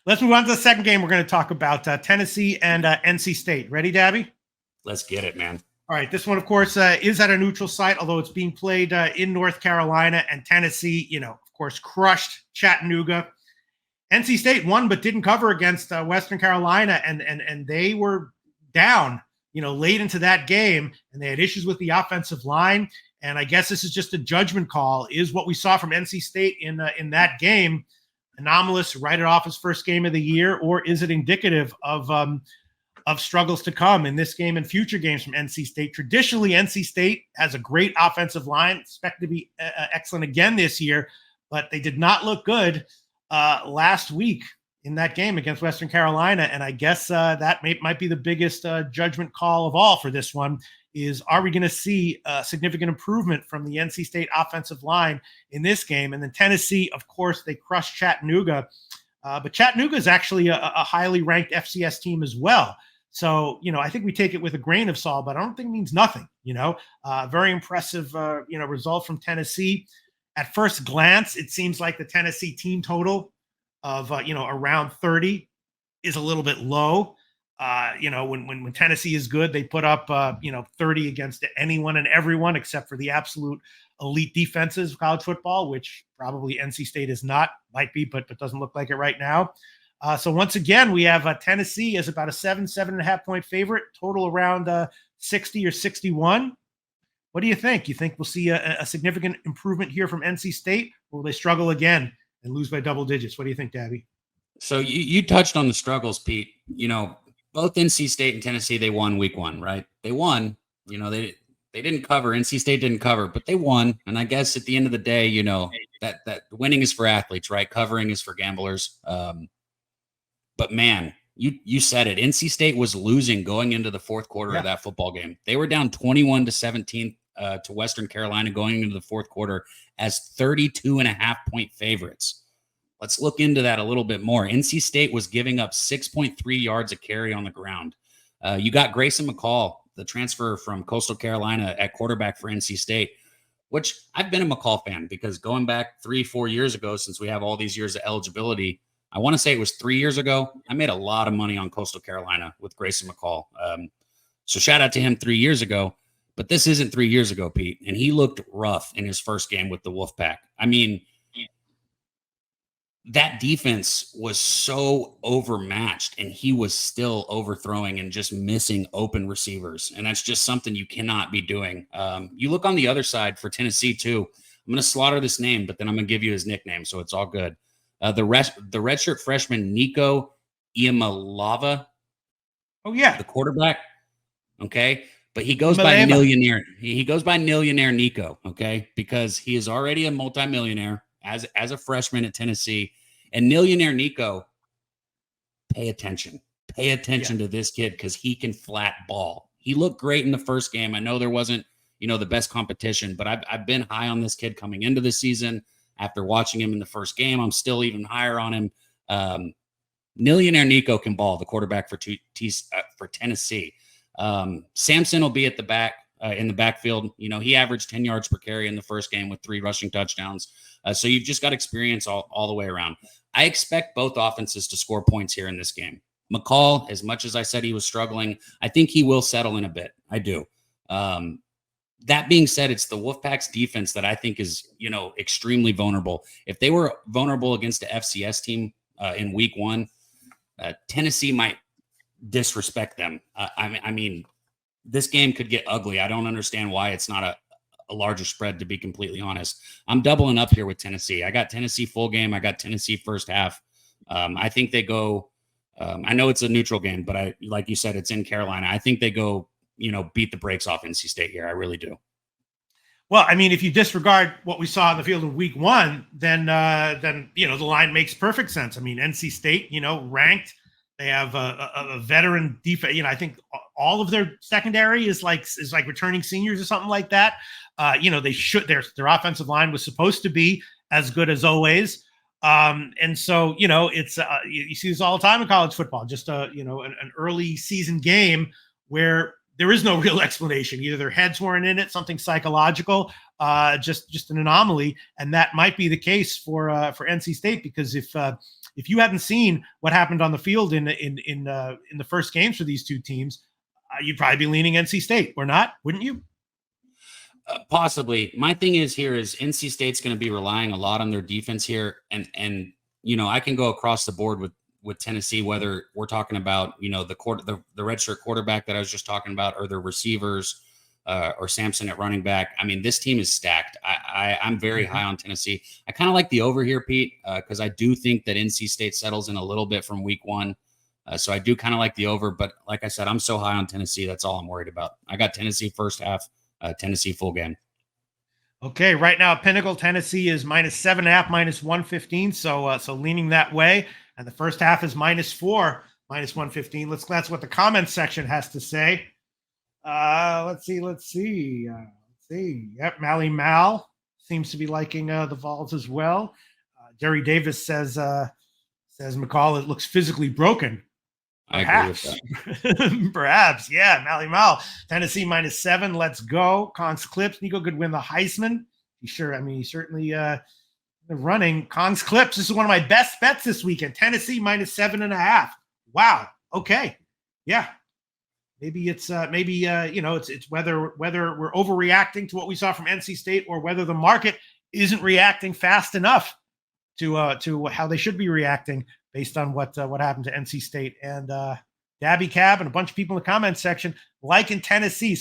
Let's move on to the second game. We're going to talk about Tennessee and NC State. Ready, Dabby? Let's get it, man. All right. This one, of course, is at a neutral site, although it's being played in North Carolina, and Tennessee, of course, crushed Chattanooga. NC State won but didn't cover against Western Carolina, and they were down, late into that game, and they had issues with the offensive line. And I guess this is just a judgment call. Is what we saw from NC State in that game anomalous, write it off as first game of the year, or is it indicative of struggles to come in this game and future games from NC State? Traditionally, NC State has a great offensive line, expected to be excellent again this year, but they did not look good last week in that game against Western Carolina. And I guess that might be the biggest judgment call of all for this one is, are we going to see a significant improvement from the NC State offensive line in this game? And then Tennessee, of course, they crushed Chattanooga, but Chattanooga is actually a highly ranked FCS team as well. So, I think we take it with a grain of salt, but I don't think it means nothing, very impressive, result from Tennessee. At first glance, it seems like the Tennessee team total of, around 30 is a little bit low. When Tennessee is good, they put up, 30 against anyone and everyone except for the absolute elite defenses of college football, which probably NC State is not, might be, but doesn't look like it right now. So once again, we have Tennessee as about a 7.5 point favorite, total around 60 or 61. What do you think? You think we'll see a significant improvement here from NC State, or will they struggle again and lose by double digits? What do you think, Dabby? So you touched on the struggles, Pete. Both NC State and Tennessee, they won week one, right? They won. They didn't cover. NC State didn't cover, but they won. And I guess at the end of the day, that winning is for athletes, right? Covering is for gamblers. But man, you said it. NC State was losing going into the fourth quarter of that football game. They were down 21-17 to Western Carolina going into the fourth quarter as 32.5 point favorites. Let's look into that a little bit more. NC State was giving up 6.3 yards a carry on the ground. You got Grayson McCall, the transfer from Coastal Carolina at quarterback for NC State, which I've been a McCall fan because going back 3-4 years ago, since we have all these years of eligibility, I want to say it was 3 years ago, I made a lot of money on Coastal Carolina with Grayson McCall. So shout out to him 3 years ago. But this isn't 3 years ago, Pete, and he looked rough in his first game with the Wolfpack. I mean, that defense was so overmatched, and he was still overthrowing and just missing open receivers. And that's just something you cannot be doing. You look on the other side for Tennessee, too. I'm going to slaughter this name, but then I'm going to give you his nickname, so it's all good. The redshirt freshman, Nico Iamalava. Oh, yeah. The quarterback. Okay. But he goes by Millionaire. He goes by Millionaire Nico, okay? Because he is already a multimillionaire as a freshman at Tennessee. And Millionaire Nico, pay attention. Pay attention to this kid because he can flat ball. He looked great in the first game. I know there wasn't, the best competition, but I've been high on this kid coming into the season. After watching him in the first game, I'm still even higher on him. Millionaire Nico can ball, the quarterback for Tennessee. Sampson will be at the back in the backfield. He averaged 10 yards per carry in the first game with 3 rushing touchdowns. So you've just got experience all the way around. I expect both offenses to score points here in this game. McCall, as much as I said he was struggling, I think he will settle in a bit. I do. That being said, it's the Wolfpack's defense that I think is, extremely vulnerable. If they were vulnerable against the FCS team in week one, Tennessee might disrespect them. I mean, this game could get ugly. I don't understand why it's not a larger spread, to be completely honest. I'm doubling up here with Tennessee. I got Tennessee full game. I got Tennessee first half. I think they go, I know it's a neutral game, but like you said, it's in Carolina. I think they go, beat the brakes off NC State here. I really do. Well, I mean, if you disregard what we saw in the field in week one, then the line makes perfect sense. I mean, NC State, ranked. They have a veteran defense. I think all of their secondary is like returning seniors or something like that. They should. Their offensive line was supposed to be as good as always. And so it's you see this all the time in college football. Just an early season game where there is no real explanation. Either their heads weren't in it, something psychological, just an anomaly, and that might be the case for NC State, because if if you hadn't seen what happened on the field in the first games for these two teams, you'd probably be leaning NC State, or not, wouldn't you? Possibly. My thing is NC State's going to be relying a lot on their defense here, and I can go across the board with Tennessee, whether we're talking about the redshirt quarterback that I was just talking about, or their receivers, or Sampson at running back. I mean, this team is stacked. I'm very high on Tennessee. I kind of like the over here, Pete, because I do think that NC State settles in a little bit from week one. So I do kind of like the over, but like I said, I'm so high on Tennessee. That's all I'm worried about. I got Tennessee first half, Tennessee full game. Okay, right now Pinnacle Tennessee is -7.5, -115. So leaning that way, and the first half is -4, -115. That's what the comments section has to say. Let's see. Yep, Mally Mal seems to be liking the Vols as well. Jerry Davis says McCall, it looks physically broken. Perhaps. I agree with that. Perhaps, yeah. Mally Mal, Tennessee -7. Let's go. Cons Clips. Nico could win the Heisman. He's certainly running. Cons Clips. This is one of my best bets this weekend. Tennessee -7.5. Wow. Okay. Yeah. Maybe it's it's whether we're overreacting to what we saw from NC State, or whether the market isn't reacting fast enough to how they should be reacting based on what happened to NC State. And Dabby Cab and a bunch of people in the comments section liking Tennessee. So